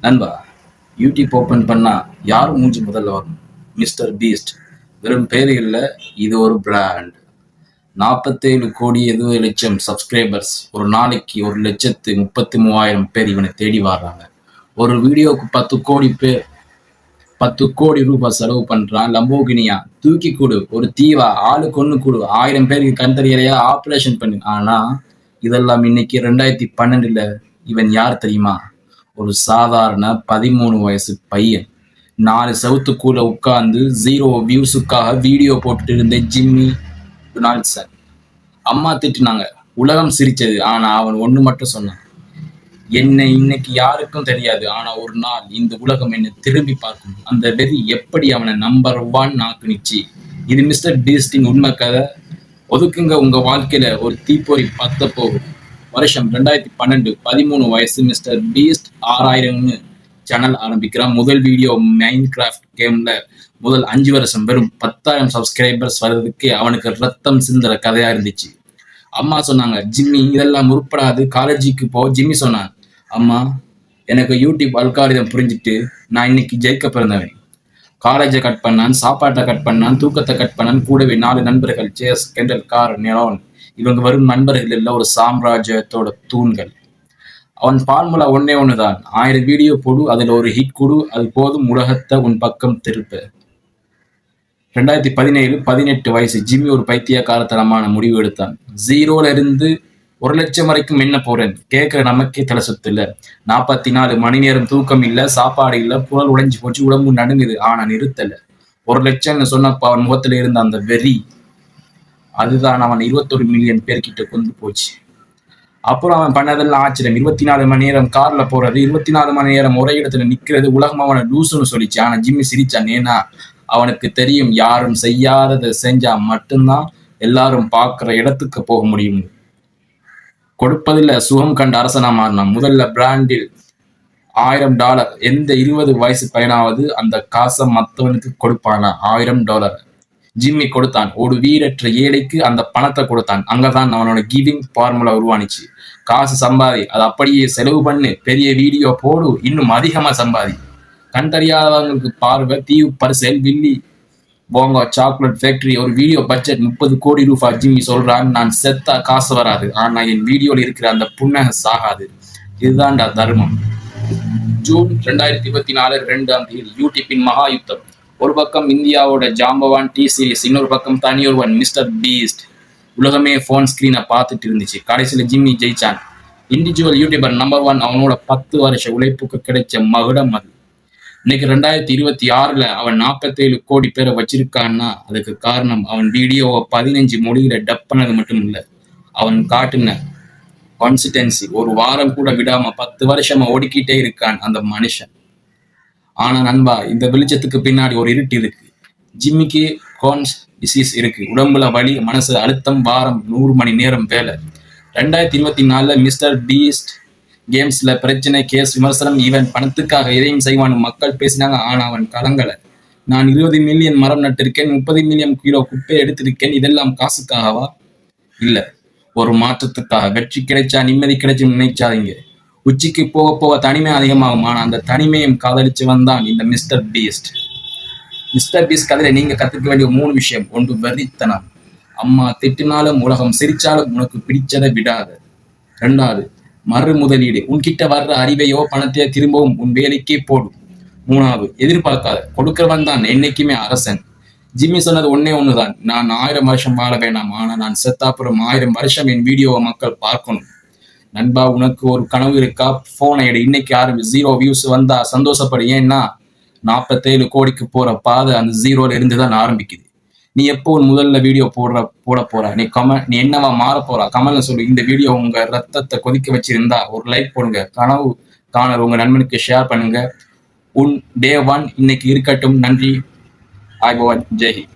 நண்பா, YouTube open பண்ணா யார் மூஞ்சி முதல்ல வரும்? Mister Beast. வெறும் பேரு இல்ல, இது ஒரு பிராண்ட். 47 கோடி 70 லட்சம் சப்ஸ்கிரைபர்ஸ். ஒரு நாளைக்கு 1,33,000 பேர் இவனை தேடி வர்றாங்க. ஒரு வீடியோவுக்கு 10 கோடி பேர் 10 கோடி ரூபாய் செலவு பண்றான். லம்போகினியா தூக்கி கொடு, ஒரு தீவா ஆளுக்கு ஒண்ணு கொடு, 1000 பேருக்கு கண் தெரியலையா ஆபரேஷன் பண்ணு. ஆனா இதெல்லாம் இன்னைக்கு 2012 இவன் யார் தெரியுமா? ஒரு சாதாரண 13 வயசு பையன். 4 செவுத்துக்குள்ள உட்கார்ந்து 0 வியூஸுக்காக வீடியோ போட்டுட்டு இருந்த ஜிம்மி டொனால்ட்சன். அம்மா திட்டினாங்க, உலகம் சிரிச்சது. ஆனா அவன் ஒண்ணு மட்டும் சொன்னான், என்னை இன்னைக்கு யாருக்கும் தெரியாது, ஆனா ஒரு நாள் இந்த உலகம் என்னை திரும்பி பார்க்கும். அந்த வெறி எப்படி அவனை நம்பர் 1 ஆக்குனுச்சு. இது மிஸ்டர் பீஸ்டின் உண்மை கதை. ஒதுக்குங்க உங்க வாழ்க்கையில ஒரு தீப்பொறி பத்த போகும். வருஷம் 2012, 13 வயசு மிஸ்டர் பீஸ்ட் 6000 சேனல் ஆரம்பிக்கிறான். முதல் வீடியோ மைன்கிராஃப்ட் கேம்ல. முதல் 5 வருஷம் வெறும் 10,000 சப்ஸ்கிரைபர்ஸ் வர்றதுக்கு அவனுக்கு ரத்தம் சிந்துற கதையா இருந்துச்சு. அம்மா சொன்னாங்க, ஜிம்மி இதெல்லாம் உருப்படாது, காலேஜுக்கு போ. ஜிம்மி சொன்னான், அம்மா எனக்கு யூடியூப் அல்காரிதம் புரிஞ்சுட்டு நான் இன்னைக்கு ஜெயிக்க பிறந்தவன். காலேஜை கட் பண்ணான், சாப்பாட்டை கட் பண்ணான், தூக்கத்தை கட் பண்ணான். கூடவே 4 நண்பர்கள், சேஸ், கெண்டல், கார், நெரோன். இவங்க வரும் நண்பர்கள் இல்ல, ஒரு சாம்ராஜ்யத்தோட தூண்கள். அவன் ஃபார்முலா ஒன்னே ஒண்ணுதான், 1000 வீடியோ போடு, அதுல ஒரு ஹிட் கொடு, அது போதும் உலகத்தை உன் பக்கம் திருப்ப. 2017, 18 வயசு ஜிம்மி ஒரு பைத்தியக்காரத்தனமான முடிவு எடுத்தான். 0ல இருந்து 1 லட்சம் வரைக்கும் என்ன போறேன் கேட்கிற நமக்கே தலை சுத்து இல்ல. 44 மணி நேரம் தூக்கம் இல்ல, சாப்பாடு இல்ல, குரல் உடைஞ்சு போச்சு, உடம்பு நடுங்குது. ஆனா நிறுத்தல. 1 லட்சம்னு சொன்னப்ப அவன் முகத்துல இருந்த அந்த வெறி, அதுதான் அவன் 21 மில்லியன் பேர்கிட்ட கொண்டு போச்சு. அப்புறம் அவன் பண்ணதெல்லாம் ஆச்சரியம். 24 மணி நேரம் கார்ல போறது, 24 மணி நேரம் ஒரே இடத்துல நிக்கிறது. உலகம் அவனை லூசுன்னு சொல்லிச்சு. ஆனா ஜிம்மி சிரிச்சான். ஏன்னா அவனுக்கு தெரியும், யாரும் செய்யாததை செஞ்சா மட்டும்தான் எல்லாரும் பார்க்கிற இடத்துக்கு போக முடியும். கொடுப்பதில்ல சுகம் கண்ட அரசனா மாறினான். முதல்ல பிராண்டில் $1000. எந்த 20 வயசு பையனாவது அந்த காசை மத்தவனுக்கு கொடுப்பானா? $1000 ஜிம்மி கொடுத்தான். ஒரு வீரற்ற ஏழைக்கு அந்த பணத்தை கொடுத்தான். அங்கதான் அவனோட கிவிங் ஃபார்முலா உருவானிச்சு. காசு சம்பாதி, அதை அப்படியே செலவு பண்ணு, பெரிய வீடியோ போடு, இன்னும் அதிகமா சம்பாதி. கண் தெரியாதவங்களுக்கு பார்வை, தீவு பரிசல், வில்லி போங்கோ சாக்லேட் ஃபேக்டரி. ஒரு வீடியோ பட்ஜெட் 30 கோடி ரூபாய். ஜிம்மி சொல்றான், நான் செத்தா காசு வராது, ஆனா என் வீடியோல இருக்கிற அந்த புன்னகை சாகாது. இதுதான்டா தர்மம். ஜூன் 2024, 2ஆம் தேதி யூடியூப்பின் மகா யுத்தம். ஒரு பக்கம் இந்தியாவோட ஜாம்பவான் டி சீரிஸ், இன்னொரு பக்கம் தனியொருவன் மிஸ்டர் பீஸ்ட். உலகமே போன் ஸ்கிரீனை பார்த்துட்டு இருந்துச்சு. கடைசியில ஜிம்மி ஜெயிச்சான். Individual YouTuber number 1. அவனோட 10 வருஷ உழைப்புக்கு கிடைச்ச மகுடம் அது. இன்னைக்கு 2026 அவன் 47 கோடி பேரை வச்சிருக்கான்னா அதுக்கு காரணம் அவன் வீடியோவை 15 மொழியில டப் பண்ணது மட்டும் இல்ல, அவன் காட்டுன கான்சிஸ்டன்சி. ஒரு வாரம் கூட விடாம 10 வருஷமா ஓடிக்கிட்டே இருக்கான் அந்த மனுஷன். ஆனா நண்பா, இந்த வெளிச்சத்துக்கு பின்னாடி ஒரு இருட்டு இருக்கு. ஜிம்மிக்கு கோன்ஸ் டிசீஸ் இருக்கு. உடம்புல வலி, மனசு அழுத்தம், வாரம் 100 மணி நேரம் வேலை. 2024 மிஸ்டர் பீஸ்ட் கேம்ஸ்ல பிரச்சனை, கேஸ், விமர்சனம். இவன் பணத்துக்காக எதையும் செய்வான்னு மக்கள் பேசினாங்க. ஆனா அவன் கலங்கல. நான் 20 மில்லியன் மரம் நட்டிருக்கேன், 30 மில்லியன் கிலோ குப்பை எடுத்திருக்கேன். இதெல்லாம் காசுக்காகவா? இல்ல, ஒரு மாற்றத்துக்காக. வெற்றி கிடைச்சா நிம்மதி கிடைச்சும் நினைச்சாதீங்க. உச்சிக்கு போக போக தனிமை அதிகமாகும். ஆனா அந்த தனிமையும் காதலிச்சவன் தான் இந்த மிஸ்டர் பீஸ்ட். மிஸ்டர் பீஸ்ட் கதையில நீங்க கத்துக்க வேண்டிய 3 விஷயம். 1, வெறித்தனம். அம்மா திட்டினாலும் உலகம் சிரிச்சாலும் உனக்கு பிடிச்சதை விடாத. 2வது, மறு முதலீடு. உன்கிட்ட வர்ற அறிவையோ பணத்தையோ திரும்பவும் உன் வேலைக்கே போடும். 3வது, எதிர்பார்க்காத. கொடுக்கிறவன் தான் என்னைக்குமே அரசன். ஜிம்மி சொன்னது ஒன்னே ஒண்ணுதான், நான் 1000 வருஷம் வாழ வேணாம், ஆனா நான் செத்தாப்புறம் 1000 வருஷம் என் வீடியோவை மக்கள் பார்க்கணும். நண்பா, உனக்கு ஒரு கனவு இருக்கா? போனை எடு, இன்னைக்கு ஆரம்பி. 0 வியூஸ் வந்தா சந்தோஷப்படு. ஏன்னா 47 கோடிக்கு போற பாதை அந்த 0ல இருந்துதான் ஆரம்பிக்குது. நீ எப்போ முதல்ல வீடியோ போட போற? நீ என்னவா மாற போறா? கமல்ல சொல்லு. இந்த வீடியோ உங்க ரத்தத்தை கொதிக்க வச்சிருந்தா ஒரு லைக் போடுங்க. கனவு காணர் உங்க நண்பனுக்கு ஷேர் பண்ணுங்க. உன் டே 1 இன்னைக்கு இருக்கட்டும். நன்றி. ஆய்பவன். ஜெய் ஹிந்த்.